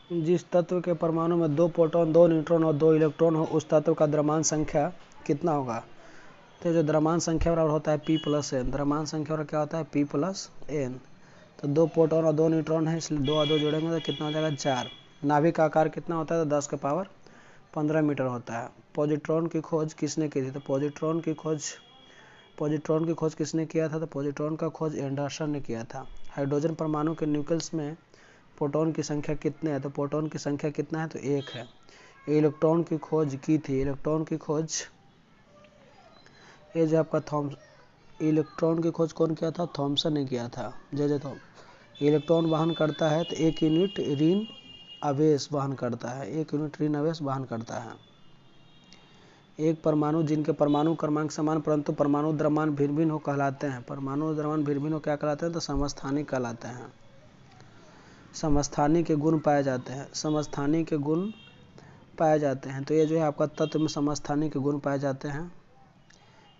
जिस तत्व के परमाणु में 2 प्रोटॉन 2 न्यूट्रॉन और 2 इलेक्ट्रॉन हो उस तत्व का द्रव्यमान संख्या कितना होगा। तो जो द्रव्यमान संख्या बराबर होता है P+n। द्रव्यमान संख्या बराबर क्या होता है P+n। तो 2 प्रोटॉन और 2 न्यूट्रॉन है, इसलिए 2 और 2 जोड़ेंगे तो कितना हो जाएगा 4। नाभिक का आकार कितना होता है तो 10 के पावर 15 मीटर होता है। पॉजिट्रॉन की खोज किसने की थी। तो पॉजिट्रॉन की खोज किसने किया था। तो पॉजिट्रॉन का खोज एंडरसन ने किया था। हाइड्रोजन परमाणु के न्यूक्लियस में प्रोटॉन की संख्या कितने है। तो प्रोटॉन की संख्या कितना है तो 1 है। इलेक्ट्रॉन की खोज की थी। इलेक्ट्रॉन की खोज ये जो आपका इलेक्ट्रॉन की खोज कौन किया था, थॉमसन ने किया था। जे इलेक्ट्रॉन वहन करता है तो 1 यूनिट ऋण आवेश वहन करता है। 1 यूनिट ऋण आवेश वहन करता है। एक परमाणु जिनके परमाणु क्रमांक समान परंतु परमाणु द्रव्यमान भिन्न भिन्न हो कहलाते हैं। परमाणु द्रव्यमान भिन्न भिन्न हो क्या कहलाते हैं तो समस्थानिक कहलाते हैं। समस्थानिक के गुण पाए जाते हैं। समस्थानिक के गुण पाए जाते हैं। तो ये जो है आपका तत्व में समस्थानिक के गुण पाए जाते हैं।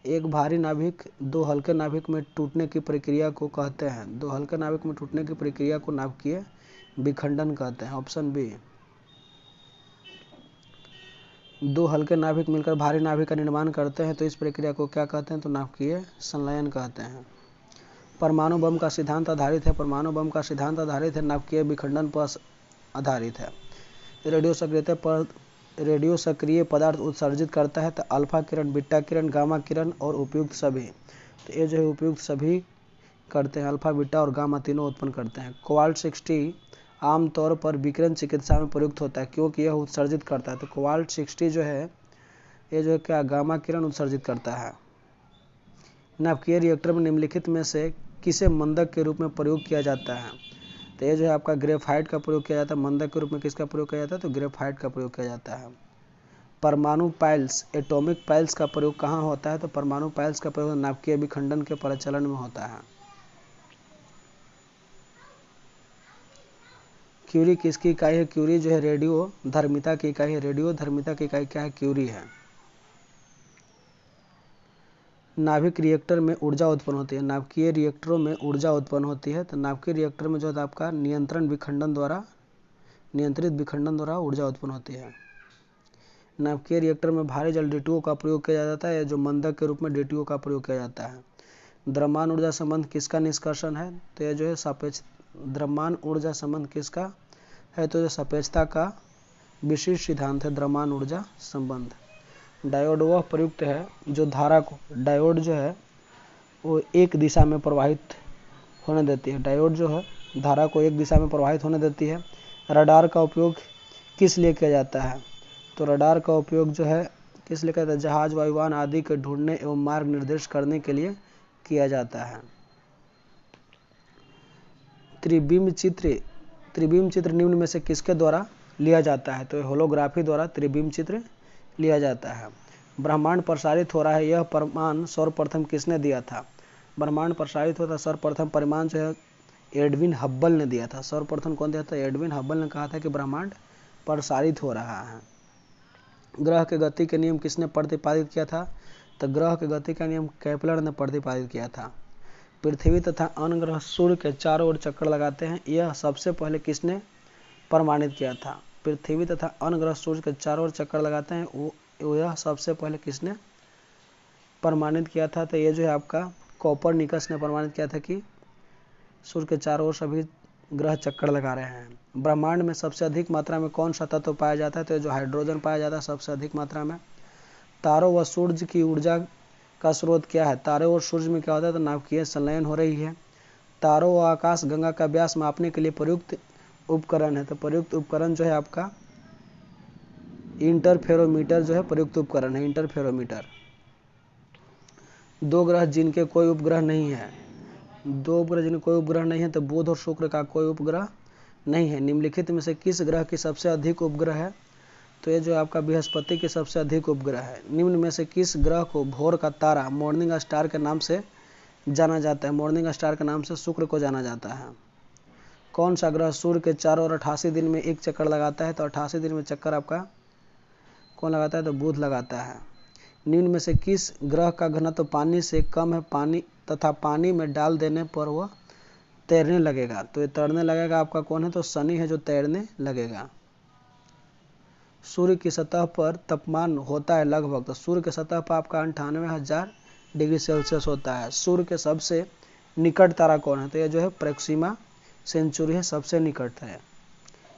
एक भारी नाभिक 2 हल्के नाभिक में टूटने की प्रक्रिया को कहते हैं। 2 हल्के नाभिक में टूटने की प्रक्रिया को नाभिकीय विखंडन कहते हैं। Option B. 2 हल्के नाभिक मिलकर भारी नाभिक का निर्माण करते हैं तो इस प्रक्रिया को क्या कहते हैं तो नाभिकीय संलयन कहते हैं। परमाणु बम का सिद्धांत आधारित है। परमाणु बम का सिद्धांत आधारित है, नाभिकीय विखंडन पर आधारित है। रेडियो सक्रिय पदार्थ उत्सर्जित करता है तो अल्फा किरण, बीटा किरण, गामा किरण और उपयुक्त सभी। तो ये जो है उपयुक्त सभी करते हैं। अल्फा, बीटा और गामा तीनों उत्पन्न करते हैं। कोबाल्ट 60 आमतौर पर विकिरण चिकित्सा में प्रयुक्त होता है क्योंकि यह उत्सर्जित करता है। तो कोबाल्ट 60 जो है ये जो है क्या गामा किरण उत्सर्जित करता है। नाभिकीय रिएक्टर में निम्नलिखित में से किसे मंदक के रूप में प्रयोग किया जाता है। तो ये जो है आपका ग्रेफाइट का प्रयोग किया जाता है। मंदक के रूप में किसका प्रयोग किया जाता है तो ग्रेफाइट का प्रयोग किया जाता है। परमाणु पाइल्स, एटॉमिक पाइल्स का प्रयोग कहाँ होता है तो परमाणु पाइल्स का प्रयोग नाभिकीय विखंडन के प्रचलन में होता है। क्यूरी किसकी इकाई है। क्यूरी जो है रेडियो धर्मिता की इकाई है। रेडियो धर्मिता की इकाई क्या है, क्यूरी है। नाभिक रिएक्टर में ऊर्जा उत्पन्न होती है। नाभिकीय रिएक्टरों में ऊर्जा उत्पन्न होती है। तो नाभिकीय रिएक्टर में जो है आपका नियंत्रित विखंडन द्वारा ऊर्जा उत्पन्न होती है। नाभिकीय रिएक्टर में भारी जल D2O का प्रयोग किया जाता है, जो मंदक के रूप में D2O का प्रयोग किया जाता है। द्रव्यमान ऊर्जा संबंध किसका निष्कर्षण है तो यह जो है सापेक्ष। द्रव्यमान ऊर्जा संबंध किसका है तो यह सापेक्षता का विशिष्ट सिद्धांत है। द्रव्यमान ऊर्जा संबंध। डायोड वह प्रयुक्त है जो धारा को, डायोड जो है वो एक दिशा में प्रवाहित होने देती है। डायोड जो है धारा को एक दिशा में प्रवाहित होने देती है। रडार का उपयोग किस लिए किया जाता है तो रडार का उपयोग जो है किस लिए किया जाता है, जहाज, वायुयान आदि के ढूंढने एवं मार्ग निर्देश करने के लिए किया जाता है। त्रिविम चित्र निम्न में से किसके द्वारा लिया जाता है तो होलोग्राफी द्वारा त्रिविम चित्र लिया जाता है। ब्रह्मांड प्रसारित हो रहा है, यह परिमाण सर्वप्रथम किसने दिया था। ब्रह्मांड प्रसारित होता सर्वप्रथम परिमाण जो है एडविन हब्बल ने दिया था। सर्वप्रथम कौन दिया था, एडविन हब्बल ने कहा था कि ब्रह्मांड प्रसारित हो रहा है। ग्रह के गति के नियम किसने प्रतिपादित किया था तो ग्रह के गति का नियम केपलर ने प्रतिपादित किया था। पृथ्वी तथा अन्य ग्रह सूर्य के चारों ओर चक्कर लगाते हैं, यह सबसे पहले किसने प्रमाणित किया था। पृथ्वी तथा अन्य ग्रह सूर्य के चारों ओर चक्कर लगाते हैं, यह सबसे पहले किसने प्रमाणित किया था तो ये जो है आपका कोपरनिकस ने प्रमाणित किया था कि सूर्य के चारों ओर सभी ग्रह चक्कर लगा रहे हैं। ब्रह्मांड में सबसे अधिक मात्रा में कौन सा तत्व पाया जाता है तो जो हाइड्रोजन पाया जाता है सबसे अधिक मात्रा में। तारों व सूर्य की ऊर्जा का स्रोत क्या है। तारों और सूर्य में क्या होता है तो नाभिकीय संलयन हो रही है। तारों व आकाश गंगा का व्यास मापने के लिए प्रयुक्त उपकरण है तो प्रयुक्त उपकरण जो है आपका इंटरफेरोमीटर जो है प्रयुक्त उपकरण है, इंटरफेरोमीटर। 2 ग्रह जिनके कोई उपग्रह नहीं है, 2 उपग्रह जिनके कोई उपग्रह नहीं है तो बुध और शुक्र का कोई उपग्रह नहीं है। निम्नलिखित में से किस ग्रह की सबसे अधिक उपग्रह है तो ये जो आपका बृहस्पति की सबसे अधिक उपग्रह है। निम्न में से किस ग्रह को भोर का तारा, मॉर्निंग स्टार के नाम से जाना जाता है। मॉर्निंग स्टार के नाम से शुक्र को जाना जाता है। कौन सा ग्रह सूर्य के चारों ओर 88 दिन में एक चक्कर लगाता है तो 88 दिन में चक्कर आपका कौन लगाता है तो बुध लगाता है। निम्न में से किस ग्रह का घनत्व पानी से कम है, पानी में डाल देने पर वह तैरने लगेगा। तो ये तैरने लगेगा आपका कौन है, तो शनि है जो तैरने लगेगा। सूर्य की सतह पर तापमान होता है लगभग, तो सूर्य की सतह पर आपका 98,000 डिग्री सेल्सियस होता है। सूर्य के सबसे निकट तारा कौन है, तो ये जो है प्रोक्सिमा सेंचुरी है, सबसे निकट है।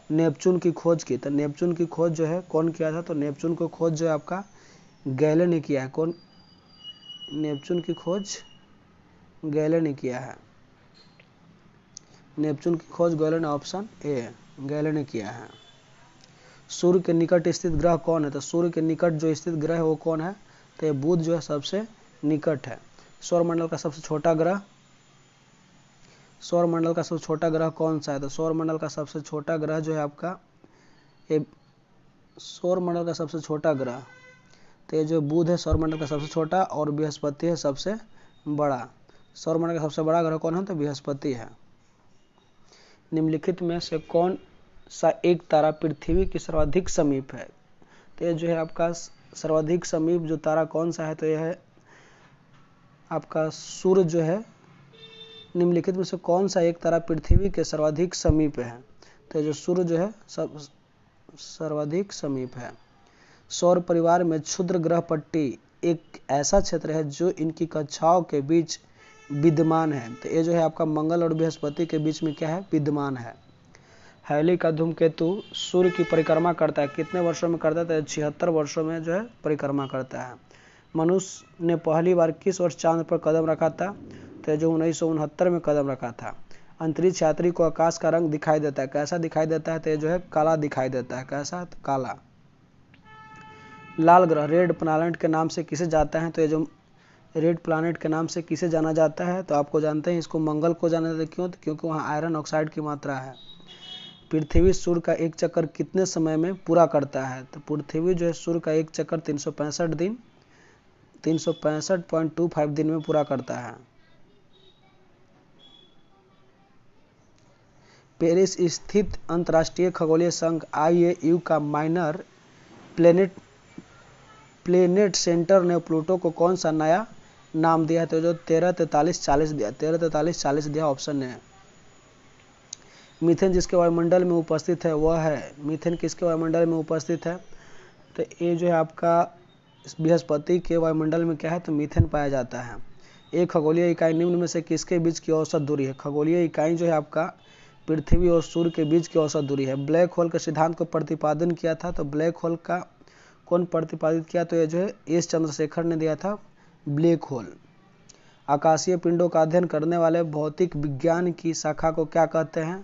नेपच्यून की खोज की, तो नेपच्यून की खोज जो है कौन किया था, तो नेपच्यून को खोज जो है आपका गैले ने किया है। कौन, नेपच्यून की खोज गैले ने किया है। नेपच्यून की खोज गैले ने, ऑप्शन ए, गैले ने किया है। सूर्य के निकट स्थित ग्रह कौन है, तो सूर्य के निकट जो स्थित ग्रह है वो कौन है, तो ये बुध जो है सबसे निकट है। सौरमंडल का सबसे छोटा ग्रह, सौरमंडल का सबसे छोटा ग्रह कौन सा है, तो सौरमंडल का सबसे छोटा ग्रह जो है आपका ये, सौरमंडल का सबसे छोटा ग्रह, तो ये जो बुध है सौरमंडल का सबसे छोटा, और बृहस्पति है सबसे बड़ा। सौरमंडल का सबसे बड़ा ग्रह कौन है, तो बृहस्पति है। निम्नलिखित में से कौन सा एक तारा पृथ्वी के सर्वाधिक समीप है, तो ये जो है आपका सर्वाधिक समीप जो तारा कौन सा है, तो यह है आपका सूर्य जो है। निम्नलिखित में से कौन सा एक तारा पृथ्वी के सर्वाधिक समीप है, तो जो सूर्य जो है सब सर्वाधिक समीप है। सौर परिवार में क्षुद्र ग्रह पट्टी एक ऐसा क्षेत्र है जो इनकी कक्षाओं के बीच विद्यमान है, तो ये जो है आपका मंगल और बृहस्पति के बीच में क्या है, विद्यमान है। हैली का धूमकेतु सूर्य की परिक्रमा करता है, कितने वर्षों में करता है, तो 76 वर्षों में जो है परिक्रमा करता है। मनुष्य ने पहली बार किस वर्ष चांद पर कदम रखा था, तो जो 1969 में कदम रखा था। अंतरिक्ष यात्री को आकाश का रंग दिखाई देता है, कैसा दिखाई देता है, तो ये जो है काला दिखाई देता है, कैसा, तो काला। लाल ग्रह रेड प्लैनेट के नाम से किसे जाता है, तो ये जो रेड प्लैनेट के नाम से किसे जाना जाता है, तो आपको जानते हैं इसको मंगल को जाना जाता है। क्यों, तो क्योंकि वहाँ आयरन ऑक्साइड की मात्रा है। पृथ्वी सूर्य का एक चक्कर कितने समय में पूरा करता है, तो पृथ्वी जो है सूर्य का एक चक्कर 365 दिन 365.25 दिन में पूरा करता है। पेरिस स्थित अंतर्राष्ट्रीय खगोलीय संघ IAU का माइनर प्लेनेट सेंटर ने प्लूटो को कौन सा नया नाम दिया है, तो जो 134340 दिया, 134340 दिया, ऑप्शन है। मीथेन जिसके वायुमंडल में उपस्थित है वह है, मीथेन किसके वायुमंडल में उपस्थित है, तो ये जो है आपका बृहस्पति के वायुमंडल में क्या है, तो मीथेन पाया जाता है। एक खगोलीय इकाई निम्न में से किसके बीच की औसत दूरी है, खगोलीय इकाई जो है आपका पृथ्वी और सूर्य के बीच की औसत दूरी है। ब्लैक होल के सिद्धांत को प्रतिपादन किया था, तो ब्लैक होल का कौन प्रतिपादित किया, तो ये जो है एस चंद्रशेखर ने दिया था ब्लैक होल। आकाशीय पिंडों का अध्ययन करने वाले भौतिक विज्ञान की शाखा को क्या कहते हैं,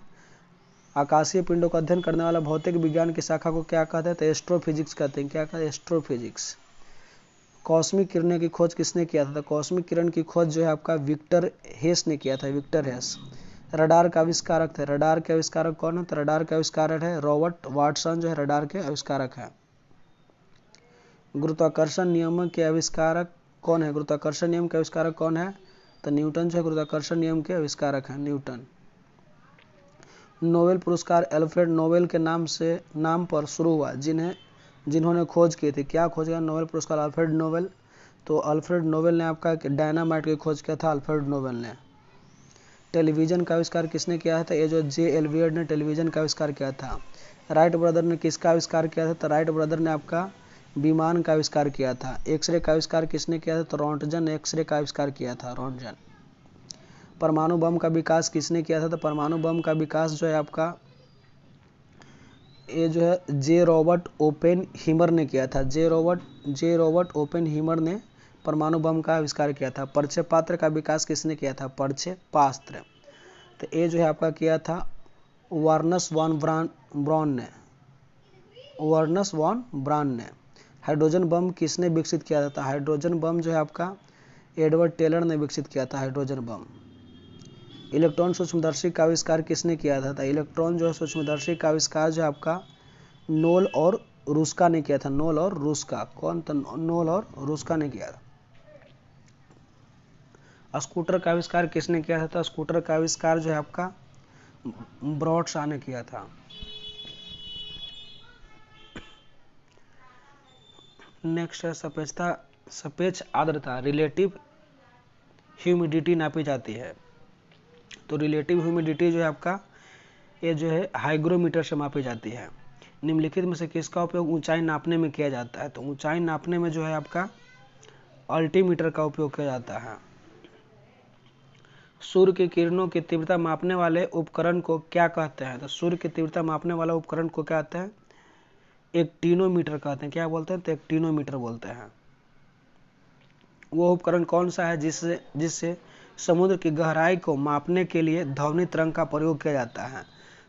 आकाशीय पिंडों का अध्ययन करने वाला भौतिक विज्ञान की शाखा को क्या कहते हैं, तो एस्ट्रोफिजिक्स कहते हैं। क्या कहते हैं, एस्ट्रोफिजिक्स। कॉस्मिक किरणें की खोज किसने किया था, तो कॉस्मिक किरण की खोज जो है आपका विक्टर हेस ने किया था, विक्टर हेस। रडार का आविष्कारक थे, रडार के आविष्कारक कौन है, तो रडार के आविष्कारक है रॉबर्ट वाटसन जो है रडार के आविष्कारक है। गुरुत्वाकर्षण नियम के आविष्कारक कौन है, गुरुत्वाकर्षण नियम के आविष्कारक कौन है, तो न्यूटन जो है गुरुत्वाकर्षण नियम के आविष्कारक हैं, न्यूटन। नोबेल पुरस्कार अल्फ्रेड नोबेल के नाम पर शुरू हुआ, जिन्होंने खोज की थी, क्या खोज किया, नोबेल पुरस्कार अल्फ्रेड नोबेल, तो अल्फ्रेड नोबेल ने आपका डायनामाइट की खोज किया था, अल्फ्रेड नोबेल ने। टेलीविजन का आविष्कार किसने किया था, ये जो J.L. वियर्ड ने टेलीविजन का आविष्कार किया था। राइट ब्रदर ने किसका आविष्कार किया था, तो राइट ब्रदर ने आपका विमान का आविष्कार किया था। एक्सरे का आविष्कार किसने किया था, तो रोंटगन ने एक्सरे का आविष्कार किया था, रोंटगन। परमाणु बम का विकास किसने किया था, तो परमाणु बम का विकास जो है आपका ये जो है जे रॉबर्ट ओपेनहीमर ने किया था, जे रॉबर्ट ओपेनहीमर ने परमाणु बम का आविष्कार किया था। परिचय पात्र का विकास किसने किया था, परिचय पात्र, तो ये जो है आपका किया था वर्नस वॉन ब्राउन ने, वर्नस वॉन ब्राउन ने। हाइड्रोजन बम किसने विकसित किया था, हाइड्रोजन बम जो है आपका एडवर्ड टेलर ने विकसित किया था, हाइड्रोजन बम। इलेक्ट्रॉन सूक्ष्मदर्शी का आविष्कार किसने किया था, इलेक्ट्रॉन जो है सूक्ष्मदर्शी का आविष्कार जो है आपका नोल और रुस्का ने किया था, नोल और रुस्का, कौन था, नोल और रुस्का ने किया था। स्कूटर का आविष्कार किसने किया था, तो स्कूटर का आविष्कार जो है आपका ब्रॉड शाह ने किया था। नेक्स्ट है सापेक्ष आर्द्रता, रिलेटिव ह्यूमिडिटी नापी जाती है। तो रिलेटिव ह्यूमिडिटी जो है आपका ये जो है हाइग्रोमीटर से मापी जाती है। निम्नलिखित में से किसका उपयोग ऊंचाई नापने में किया जाता है? तो ऊंचाई नापने में जो है आपका अल्टीमीटर का उपयोग किया जाता है। सूर्य की किरणों की तीव्रता मापने वाले उपकरण को क्या कहते हैं? तो सूर्य की तीव्रता मापने वाला उपकरण को क्या कहते हैं? एक्टिनोमीटर कहते हैं। क्या बोलते हैं? तो एक्टिनोमीटर बोलते हैं। वो उपकरण कौन सा है जिससे समुद्र की गहराई को मापने के लिए ध्वनि तरंग का प्रयोग किया जाता है?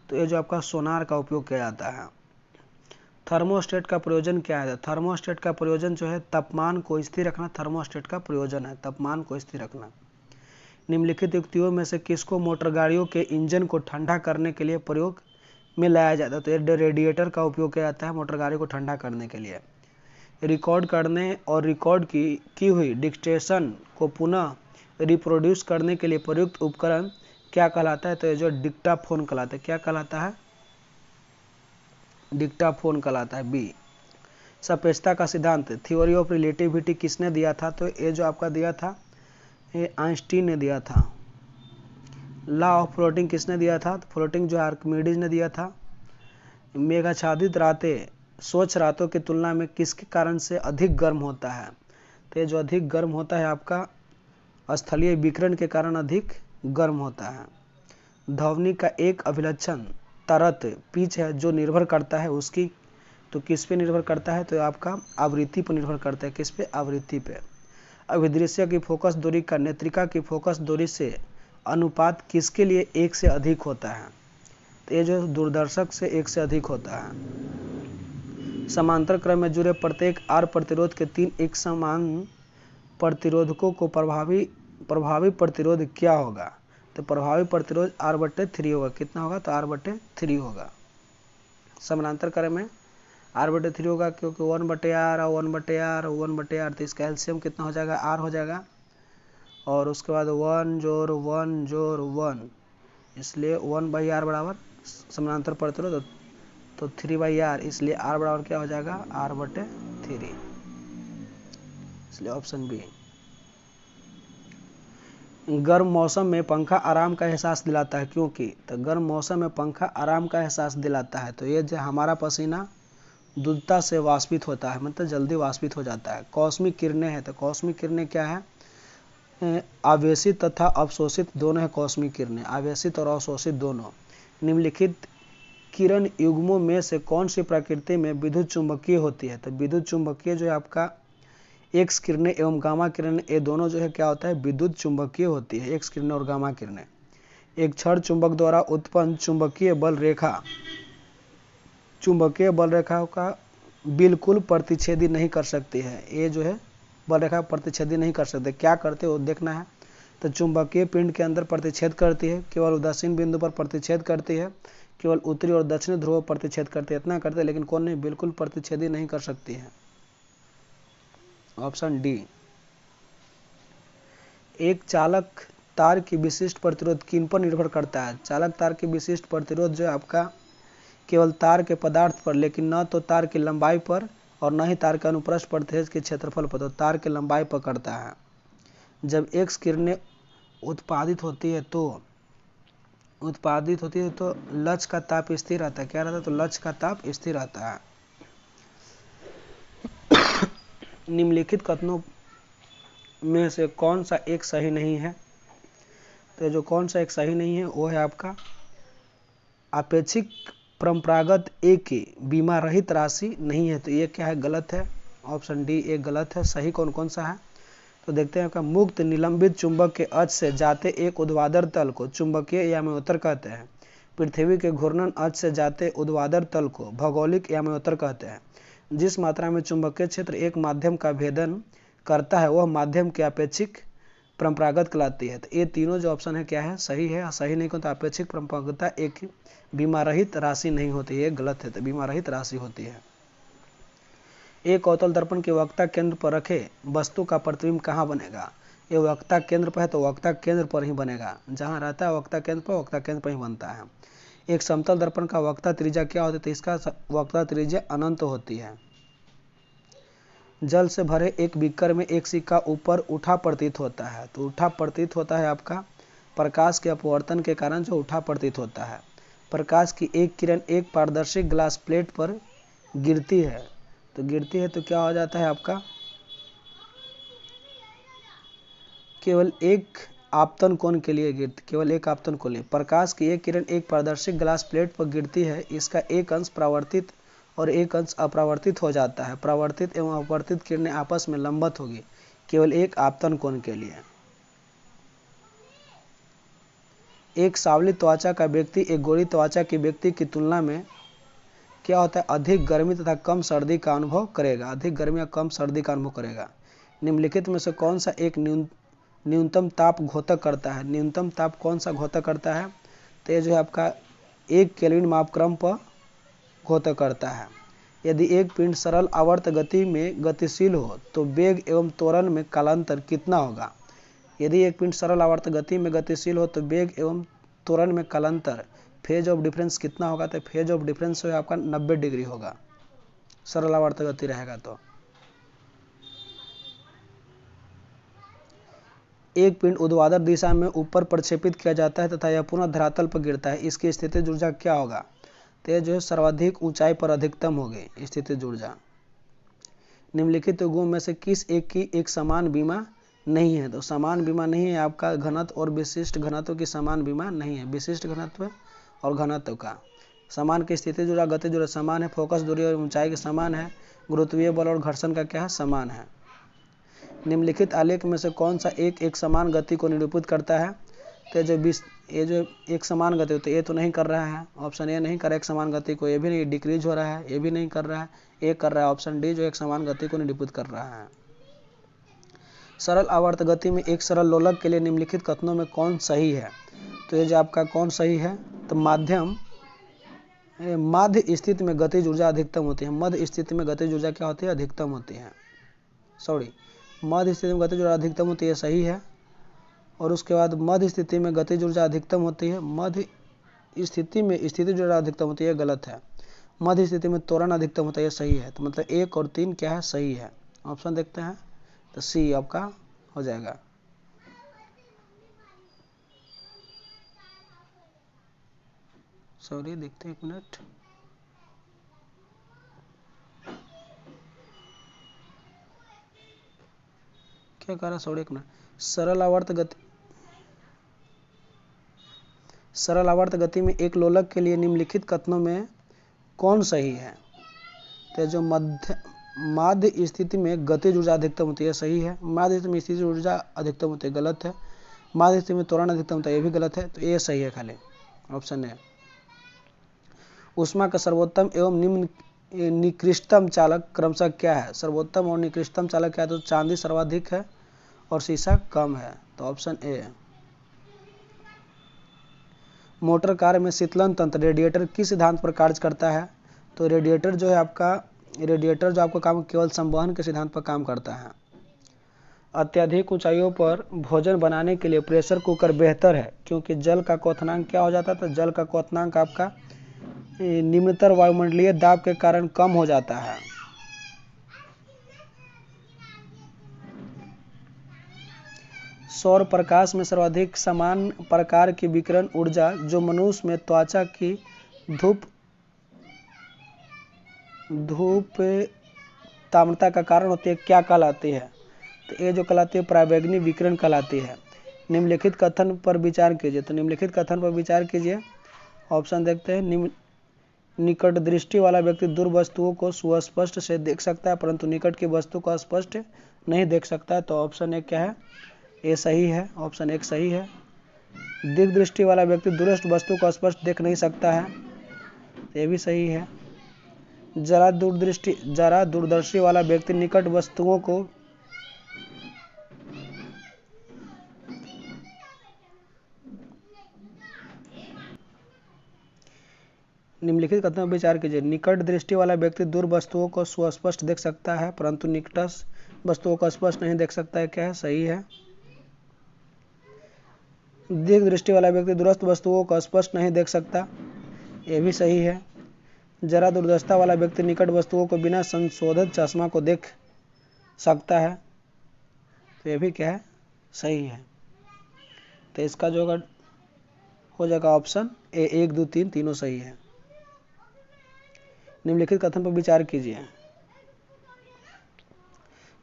तो ये जो आपका सोनार का उपयोग किया जाता है। थर्मोस्टेट का प्रयोजन क्या है? थर्मोस्टेट का प्रयोजन जो है तापमान को स्थिर रखना थर्मोस्टेट का प्रयोजन है, तापमान को स्थिर रखना। निम्नलिखित युक्तियों में से किसको मोटर गाड़ियों के इंजन को ठंडा करने के लिए प्रयोग में लाया जाता है? तो रेडिएटर का उपयोग किया जाता है मोटर गाड़ी को ठंडा करने के लिए। रिकॉर्ड करने और रिकॉर्ड की हुई डिक्टेशन को पुनः रिप्रोड्यूस करने के लिए प्रयुक्त उपकरण क्या कहलाता है? तो ये जो डिक्टाफोन कहलाता है। क्या कहलाता है? डिक्टाफोन कहलाता है। बी। सापेक्षता का सिद्धांत थ्योरी ऑफ रिलेटिविटी किसने दिया था? तो ये जो आपका दिया था ये आइंस्टीन ने दिया था। लॉ ऑफ फ्लोटिंग किसने दिया था? तो फ्लोटिंग जो आर्किमिडीज ने दिया था। मेघाच्छादित रातें स्वच्छ रातों की तुलना में किसके कारण से अधिक गर्म होता है? तो ये जो अधिक गर्म होता है आपका स्थलीय विकिरण के कारण अधिक गर्म होता है। ध्वनि का एक अभिलक्षण तरत पिच है जो निर्भर करता है उसकी, तो किस पे निर्भर करता है? तो आपका आवृत्ति पर निर्भर करता है। किस पे? आवृत्ति पे। अभिदृश्य की फोकस दूरी का नेत्रिका की फोकस दूरी से अनुपात किसके लिए 1 से अधिक होता है? तो ये जो दूरदर्शक से 1 से अधिक होता है। समांतर क्रम में जुड़े प्रत्येक आर प्रतिरोध के 3 एक समान प्रतिरोधकों को प्रभावी प्रतिरोध क्या होगा? तो प्रभावी प्रतिरोध R/3 होगा। कितना होगा? तो R/3 होगा। समानांतर क्रम में R/3 होगा क्योंकि 1/R और 1/R और 1/R, तो इसका एलसीएम कितना हो जाएगा? R हो जाएगा। और उसके बाद 1 जोड़ 1 जोड़ 1, इसलिए 1/R बराबर समानांतर प्रतिरोध, तो 3/R, इसलिए R बराबर क्या हो जाएगा? R/3, इसलिए ऑप्शन बी। गर्म मौसम में पंखा आराम का एहसास दिलाता है क्योंकि? तो गर्म मौसम में पंखा आराम का एहसास दिलाता है तो ये जो हमारा पसीना द्रुतता से वाष्पित होता है, मतलब जल्दी वाष्पित हो जाता है। कॉस्मिक किरणें हैं, तो कॉस्मिक किरणें क्या है? आवेशित तथा अवशोषित दोनों है कॉस्मिक किरणें, आवेशित और अवशोषित दोनों। निम्नलिखित किरण युग्मों में से कौन सी प्रकृति में विद्युत चुंबकीय होती है? तो विद्युत चुंबकीय जो है आपका एक्स किरणें एवं गामा किरणें, ये दोनों जो है क्या होता है? विद्युत चुंबकीय होती है, एक्स किरणें और गामा किरणें। एक क्षण चुंबक द्वारा उत्पन्न चुंबकीय बल रेखा का बिल्कुल प्रतिच्छेदी नहीं कर सकती है। ये जो है बल रेखा प्रतिच्छेदी नहीं कर सकते। क्या करते हो देखना है। तो चुंबकीय पिंड के अंदर प्रतिच्छेद करती है, केवल उदासीन बिंदु पर प्रतिच्छेद करती है, केवल उत्तरी और दक्षिणी ध्रुव प्रतिच्छेद करती है, इतना करते हैं, लेकिन कौन नहीं? बिल्कुल प्रतिच्छेदी नहीं कर सकती है। Option D. एक चालक तार की विशिष्ट प्रतिरोध किन पर निर्भर करता है? चालक तार की विशिष्ट प्रतिरोध जो है आपका केवल तार के पदार्थ पर, लेकिन न तो तार की लंबाई पर और न ही तार के अनुप्रस्थ प्रदेश के क्षेत्रफल पर, तो तार के लंबाई पर करता है। जब एक्स किरणें उत्पादित होती है तो लक्ष्य का ताप स्थिर रहता है। क्या रहता है? तो लक्ष्य का ताप स्थिर रहता है। निम्नलिखित कथनों में से कौन सा एक सही नहीं है? तो जो कौन सा एक सही नहीं है वो है आपका आपेक्षिक परंपरागत ए की बीमा रहित राशि नहीं है। तो ये क्या है? गलत है। ऑप्शन डी एक गलत है। सही कौन कौन सा है? तो देखते हैं आपका मुक्त निलंबित चुंबक के अक्ष से जाते एक ऊर्ध्वाधर तल को चुंबकीय याम्योत्तर कहते हैं। पृथ्वी के घूर्णन अक्ष से जाते ऊर्ध्वाधर तल को भौगोलिक याम्योत्तर कहते हैं। जिस मात्रा में चुंबकीय क्षेत्र एक माध्यम का भेदन करता है वह माध्यम की अपेक्षिक परंपरागत कहलाती है। तो ये तीनों जो ऑप्शन है क्या है? सही है। सही नहीं तो अपेक्षिक परंपरागतता एक बीमा रहित राशि नहीं होती है, गलत है, तो बीमा रहित राशि होती है। एक अवतल दर्पण के वक्ता केंद्र पर रखे वस्तु का प्रतिबिंब कहाँ बनेगा? ये वक्ता केंद्र पर है तो वक्ता केंद्र पर ही बनेगा। जहाँ रहता है वक्ता केंद्र पर ही बनता है। एक समतल दर्पण का वक्ता त्रिज्या क्या होती है? तो इसका वक्ता त्रिज्या अनंत होती है। जल से भरे एक बीकर में एक सिक्का ऊपर उठा प्रतीत होता है, तो उठा प्रतीत होता है आपका प्रकाश के अपवर्तन के कारण जो उठा प्रतीत होता है। प्रकाश की एक किरण एक पारदर्शी ग्लास प्लेट पर गिरती है, तो क्या हो जाता है आपका, केवल एक आपतन कोण के लिए गिरती, केवल एक आपतन कोण। प्रकाश की एक किरण एक पारदर्शी ग्लास प्लेट पर गिरती है, इसका एक अंश परावर्तित और एक अंश अपरावर्तित हो जाता है। परावर्तित एवं अपवर्तित किरणें आपस में लंबवत होगी केवल एक आपतन कोण के लिए। एक सांवली त्वचा का व्यक्ति एक गोरी त्वचा के व्यक्ति की तुलना में क्या होता है, अधिक गर्मी तथा कम सर्दी का अनुभव करेगा, अधिक गर्मी या कम सर्दी का अनुभव करेगा। निम्नलिखित में से कौन सा एक न्यूनतम ताप घोतक करता है। न्यूनतम ताप कौन सा घोतक करता है, तो ये जो है आपका 1 केल्विन मापक्रम पर घोतक करता है। यदि एक पिंड सरल आवर्त गति में गतिशील हो तो वेग एवं त्वरण में कालांतर कितना होगा। यदि एक पिंड सरल आवर्त गति में गतिशील हो तो वेग एवं त्वरण में कालांतर फेज ऑफ डिफरेंस कितना होगा, तो फेज ऑफ डिफरेंस आपका 90 डिग्री होगा, सरल आवर्त गति रहेगा तो। एक पिंड ऊर्ध्वाधर दिशा में ऊपर प्रक्षेपित किया जाता है तथा यह पुनः धरातल पर गिरता है, इसकी स्थितिज ऊर्जा क्या होगा, तो यह जो है सर्वाधिक ऊंचाई पर अधिकतम होगी स्थितिज ऊर्जा। निम्नलिखित युग्मों में से किस एक की एक समान बीमा नहीं है, तो समान बीमा नहीं है आपका घनत्व और विशिष्ट घनत्व की समान बीमा नहीं है। विशिष्ट घनत्व और घनत्व का समान की स्थितिज ऊर्जा गतिज ऊर्जा समान है, फोकस दूरी और ऊंचाई के समान है, गुरुत्वीय बल और घर्षण का क्या है, समान है। निम्नलिखित आलेख में से कौन सा एक समान गति को निरूपित करता है, तो ये जो एक समान गति होती है, ये तो नहीं कर रहा है, ऑप्शन ए नहीं कर रहा है एक समान गति को, ये भी नहीं, डिक्रीज हो रहा है, ये भी नहीं कर रहा है, ये कर रहा है ऑप्शन डी जो एक समान गति को निरूपित कर रहा है। सरल आवर्त गति में एक सरल लोलक के लिए निम्नलिखित कथनों में कौन सही है, तो ये जो आपका कौन सही है, तो माध्य स्थिति में गतिज ऊर्जा अधिकतम होती है। मध्य स्थिति में गतिज ऊर्जा क्या होती है, अधिकतम होती है, मध्य स्थिति में गतिज ऊर्जा अधिकतम होती है, सही है। और उसके बाद मध्य स्थिति में गतिज ऊर्जा अधिकतम होती है, मध्य स्थिति में स्थितिज ऊर्जा अधिकतम होती है, गलत है। मध्य स्थिति में त्वरण अधिकतम होता है, सही है। तो मतलब 1 और 3 क्या है, सही है। ऑप्शन देखते हैं तो सी आपका हो जाएगा। सॉरी देखते हैं 1 मिनट। क्या कह रहा, सॉरी 1 मिनट। सरल आवर्त गति में एक लोलक के लिए निम्नलिखित कथनों में कौन सही है, तो जो माध्य स्थिति में गतिज ऊर्जा अधिकतम होती है, सही है। माध्य स्थिति में स्थितिज ऊर्जा अधिकतम होती है, गलत है। माध्य स्थिति में त्वरण अधिकतम होता है, ये भी गलत है, तो ये सही है खाली ऑप्शन है। ऊष्मा का सर्वोत्तम एवं निकृष्टतम चालक क्रमशः क्या है, सर्वोत्तम और निकृष्टतम चालक क्या है, तो चांदी सर्वाधिक है और शीशा कम है, तो ऑप्शन ए है। मोटर कार में शीतलन तंत्र रेडिएटर किस सिद्धांत पर कार्य करता है, तो रेडिएटर जो आपका काम केवल संवहन के सिद्धांत पर काम करता है। अत्यधिक ऊंचाइयों पर भोजन बनाने के लिए प्रेशर कुकर बेहतर है क्योंकि जल का क्वथनांक क्या हो जाता है, तो जल का क्वथनांक आपका निम्नतर वायुमंडलीय दाब के कारण कम हो जाता है। सौर प्रकाश में सर्वाधिक समान प्रकार की विकिरण ऊर्जा जो मनुष्य में त्वचा की धूप ताम्रता का कारण होती है, क्या कहलाती है, तो ये जो कहलाती है पराबैंगनी विकिरण कहलाती है। निम्नलिखित कथन पर विचार कीजिए, तो निम्नलिखित कथन पर विचार कीजिए। ऑप्शन देखते हैं। निकट दृष्टि वाला व्यक्ति दूर वस्तुओं को सुस्पष्ट से देख सकता है परंतु निकट की वस्तु को स्पष्ट नहीं देख सकता है, तो ऑप्शन ए क्या है, ये सही है, ऑप्शन 1 सही है। दीर्घ दृष्टि वाला व्यक्ति दूरस्थ वस्तु को स्पष्ट देख नहीं सकता है, ये भी सही है। जरा दूरदर्शी वाला व्यक्ति निकट वस्तुओं को निम्नलिखित कथन पर विचार कीजिए। निकट दृष्टि वाला व्यक्ति दूर वस्तुओं को सुस्पष्ट देख सकता है परंतु निकटस्थ वस्तुओं को स्पष्ट नहीं देख सकता है, क्या है, सही है। दीर्घ दृष्टि वाला व्यक्ति दूरस्थ वस्तुओं को स्पष्ट नहीं देख सकता, यह भी सही है। जरा दूरदर्शिता वाला व्यक्ति निकट वस्तुओं को बिना संशोधित चश्मा को देख सकता है, तो यह भी क्या है, सही है। तो इसका जो हो जाएगा ऑप्शन ए 1, 2, 3 तीनों सही है। निम्नलिखित कथन पर विचार कीजिए।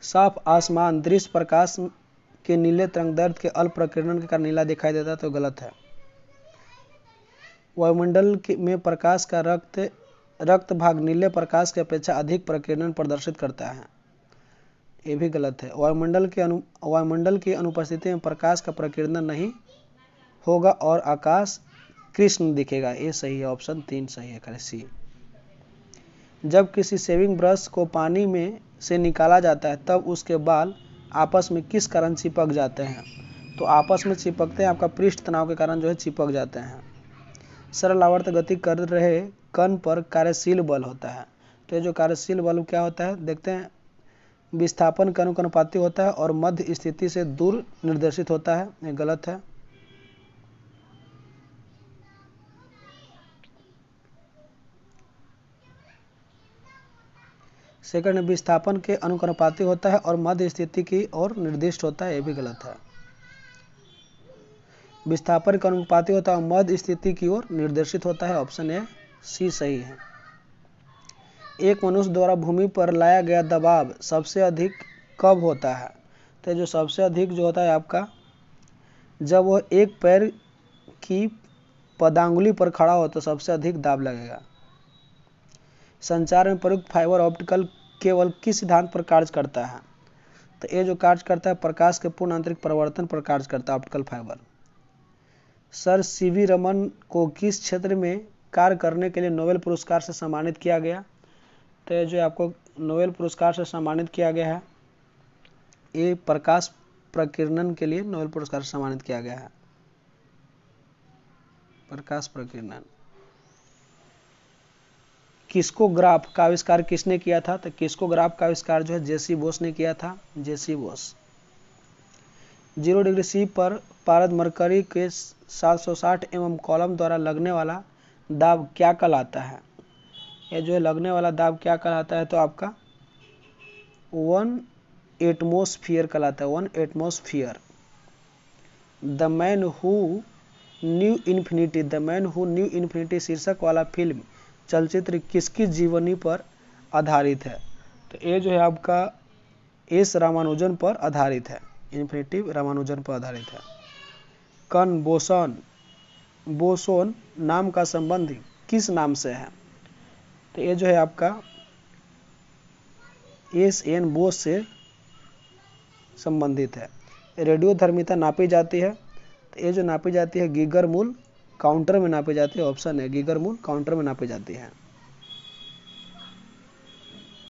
साफ आसमान दृश्य प्रकाश के नीले तरंगदैर्ध्य के अल्प प्रकीर्णन के कारण नीला दिखाई देता है, तो गलत है। वायुमंडल में प्रकाश का रक्त भाग नीले प्रकाश की अपेक्षा अधिक प्रकीर्णन प्रदर्शित करता है, ये भी गलत है। वायुमंडल की अनुपस्थिति में प्रकाश का प्रकीर्णन नहीं होगा और आकाश कृष्ण दिखेगा, ये सही है। ऑप्शन 3 सही है, सी। जब किसी शेविंग ब्रश को पानी में से निकाला जाता है तब उसके बाल आपस में किस कारण चिपक जाते हैं? तो आपस में चिपकते हैं आपका पृष्ठ तनाव के कारण जो है चिपक जाते हैं। सरल आवर्त गति कर रहे कण पर कार्यशील बल होता है, तो ये जो कार्यशील बल क्या होता है देखते हैं। विस्थापन के अनुपाती होता है और मध्य स्थिति से दूर निर्देशित होता है, ये गलत है। सेकंड, विस्थापन के अनुपाती होता है और मध्य स्थिति की ओर निर्दिष्ट होता है, ये भी गलत है। विस्थापन के अनुपाती होता है और मध्य स्थिति की ओर निर्देशित होता है, ऑप्शन ए सी सही है। एक मनुष्य द्वारा भूमि पर लाया गया दबाव सबसे अधिक कब होता है? तो जो सबसे अधिक जो होता है आपका जब वह एक पैर की पदांगुली पर खड़ा हो तो सबसे अधिक दाब लगेगा। संचार में प्रयुक्त फाइबर ऑप्टिकल केवल किस सिद्धांत पर कार्य करता है? तो ये जो कार्य करता है प्रकाश के पूर्ण आंतरिक परिवर्तन पर कार्य करता है, optical fibre. Sir CV Raman को किस क्षेत्र में कार्य करने के लिए नोबेल पुरस्कार से सम्मानित किया गया? तो ये जो आपको नोबेल पुरस्कार से सम्मानित किया गया है, ये प्रकाश प्रकीर्णन के लिए नोबेल पुरस्कार से सम्मानित किया गया है, प्रकाश प्रकीर्णन। किस्कोग्राफ का आविष्कार किसने किया था? तो किस्कोग्राफ का आविष्कार जो है जेसी बोस ने किया था, जेसी बोस। 0 डिग्री सी पर पारद मरकरी के 760 mm कॉलम द्वारा लगने वाला दाब क्या कहलाता है? ये जो है लगने वाला दाब क्या कहलाता है? तो आपका 1 एटमॉस्फेयर कहलाता है, 1 atmosphere. The man who knew infinity शीर्षक वाला फिल्म चलचित्र किसकी जीवनी पर आधारित है? तो ये जो है आपका एस रामानुजन पर आधारित है, इन्फिनिटी रामानुजन पर आधारित है। कण बोसोन नाम का संबंध किस नाम से है? तो ये जो है आपका एस.एन. बोस से संबंधित है। रेडियोधर्मिता नापी जाती है, तो ये जो नापी जाती है गीगर मूल काउंटर में नापी जाती है, ऑप्शन है गीगर मूल काउंटर में नापी जाती है।